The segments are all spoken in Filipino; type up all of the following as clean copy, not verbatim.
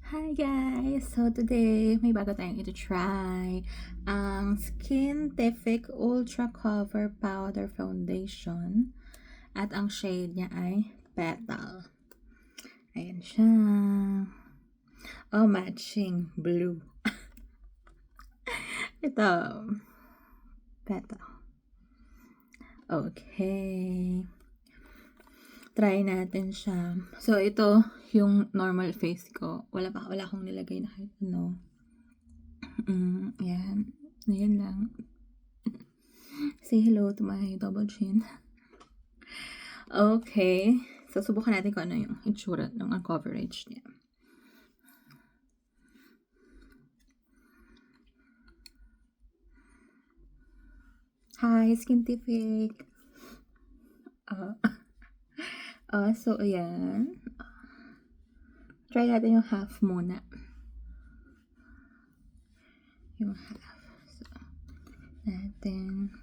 Hi guys! So today, may bago tayong ito-try. Ang Skintific Ultra Cover Powder Foundation. At ang shade niya ay Petal. Ayan siya. Oh, matching blue. Ito. Petal. Okay. Try natin siya. So, ito yung normal face ko. Wala akong nilagay na kahit ano. Yan. Ayan lang. Say hello to my double chin. Okay. So, subukan natin kung ano yung itsura ng coverage niya. Hi, Skintific! So, ayan. Try natin yung half muna. Yung half. So, natin.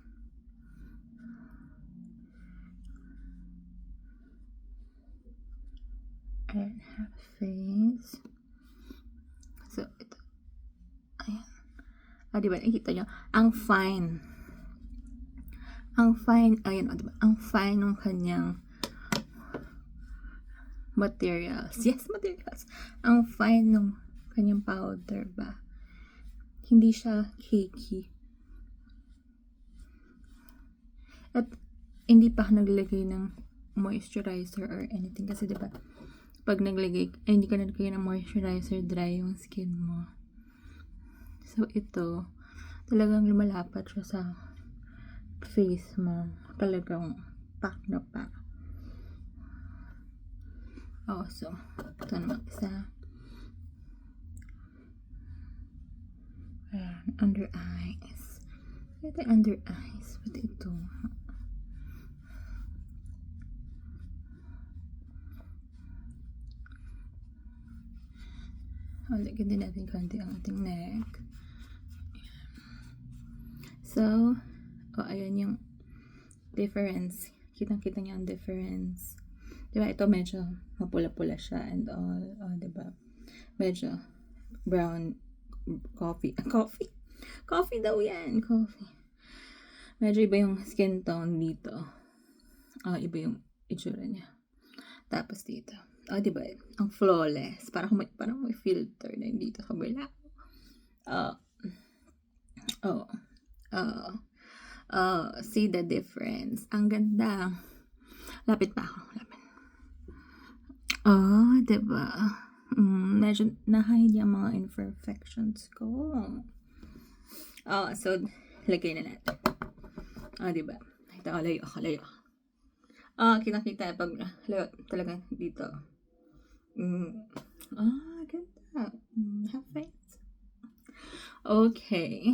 Ayan, half face. So, ito. Ayan. Diba, nakikita nyo? Ang fine. Ayan, diba? Ang fine ng kanyang materials. Yes, materials. Ang fine ng kanyang powder ba? Hindi siya cakey. At hindi pa naglagay ng moisturizer or anything. Kasi diba, pag hindi ka naglagay ng moisturizer, dry yung skin mo. So, ito, talagang lumalapat siya sa face mo. Talagang pack na pack. So, ito naman isa. Ayan, under eyes. Ito under eyes. Pati ito. Lagyan din natin konti ang ating neck. So, ayan yung difference. Kitang-kita niya ang difference. Diba, ito medyo mapula-pula siya and all. Diba? Medyo brown coffee. Coffee daw yan. Coffee. Medyo iba yung skin tone dito. Iba yung itsura niya. Tapos dito. Diba? Ang flawless. Parang may filter na dito sa kabila. See the difference. Ang ganda. Lapit pa ako. Diba? Medyo na-hide yung mga imperfections ko. So, lagay na natin. Diba? Ito, layo. Kita-kita pag layo talaga dito. Ganda. Have face. Okay.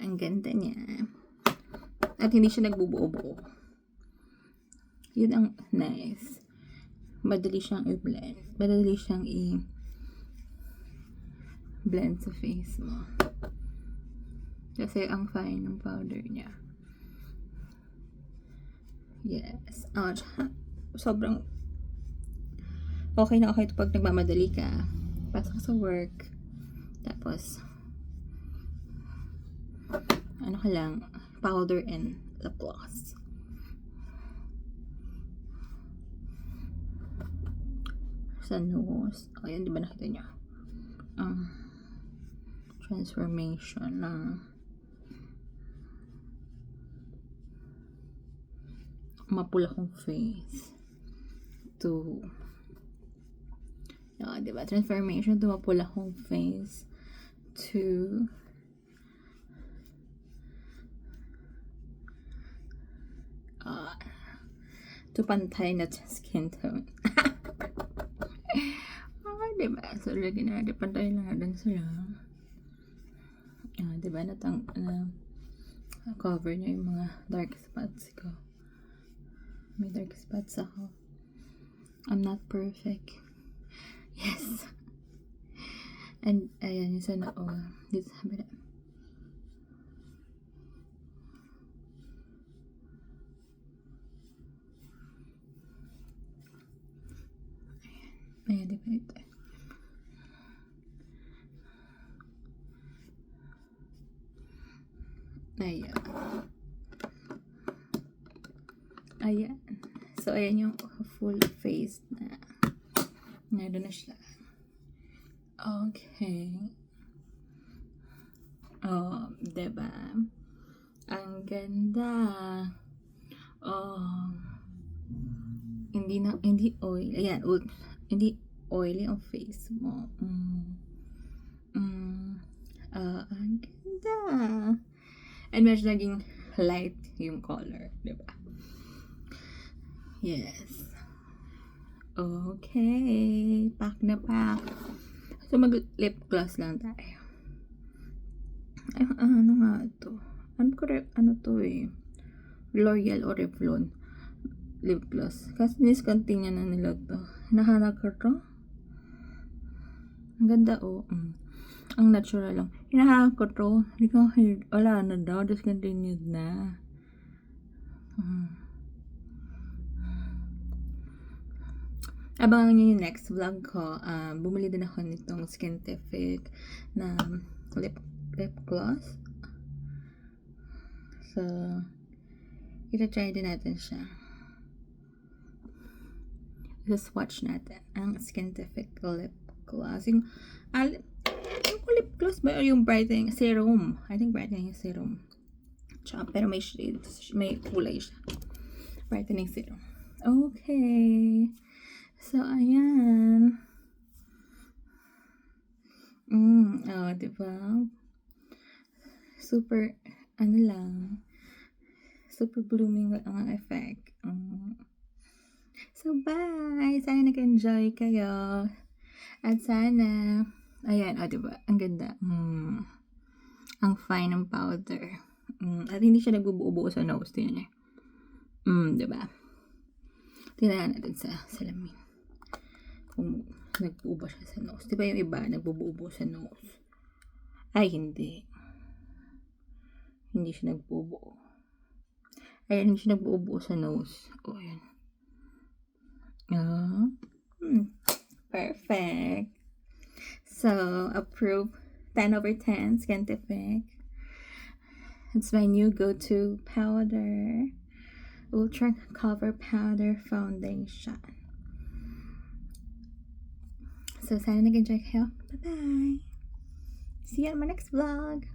Ang ganda niya. At hindi siya nagbubuo-buo. Yun ang nice. Madali siyang i-blend. Madali siyang i-blend sa face mo. Kasi ang fine ng powder niya. Yes. Sobrang okay na okay ito pag nagmamadali ka. Pasok sa work. Tapos, ano ka lang, powder and lip gloss. Sa nose. Ayan, di ba nakita niyo? Transformation ng mapula kong face to diba? Transformation to mapula kong face to pantay na skin tone. Diba? So, lagi na natin pantay lang natin sila. Diba? Cover niya yung mga dark spots ko. May dark spots ako. I'm not perfect. Yes. And, ayan, yung sa noo. Dito sa kabila. Ayan, di ba ito? Ayan. Ayan. So, ayan yung full face na. Nado na siya. Okay. Oh, diba? Ang ganda. Oh. Hindi oil. Ayan, hindi oily ang face mo. Ang ganda. And medyo naging light yung color, diba? Yes. Okay. Pack na pack. So, mag-lip gloss lang tayo. Ay, ano nga ito? Ano to eh? L'Oreal o Revlon lip gloss. Kasi discontinue na nila to. Hinahanap ko to. Ang ganda oh. Ang natural lang. Hinahanap ko to. Hindi ko wala na daw. Discontinued na. Abangan nyo yung next vlog ko. Bumili din ako nitong Skintific na lip gloss. So, ita-try din natin siya. Swatch natin ang Skintific lip gloss. Yung lip gloss ba? Or yung brightening serum? I think brightening serum. Tsaka, pero may shade. May kulay siya. Brightening serum. Okay. So, ayan. Diba? Super, super blooming ang effect. So, bye! Sana nag-enjoy kayo. At sana, ayan, diba? Ang ganda. Ang fine ng powder. At hindi siya nagbubuo sa nose. Tingnan niya. Diba? Tingnan natin sa salamin. Kung nagbubuo siya sa nose. Diba yung iba, nagbubuo sa nose? Ay, hindi. Hindi siya nagbubuo. Ayan, hindi siya nagbubuo sa nose. Ayan. Perfect. So, approve 10 over 10 Skintific. It's my new go-to powder. Ultra Cover Powder Foundation. So, sana nag-enjoy kayo. Bye-bye. See you on my next vlog.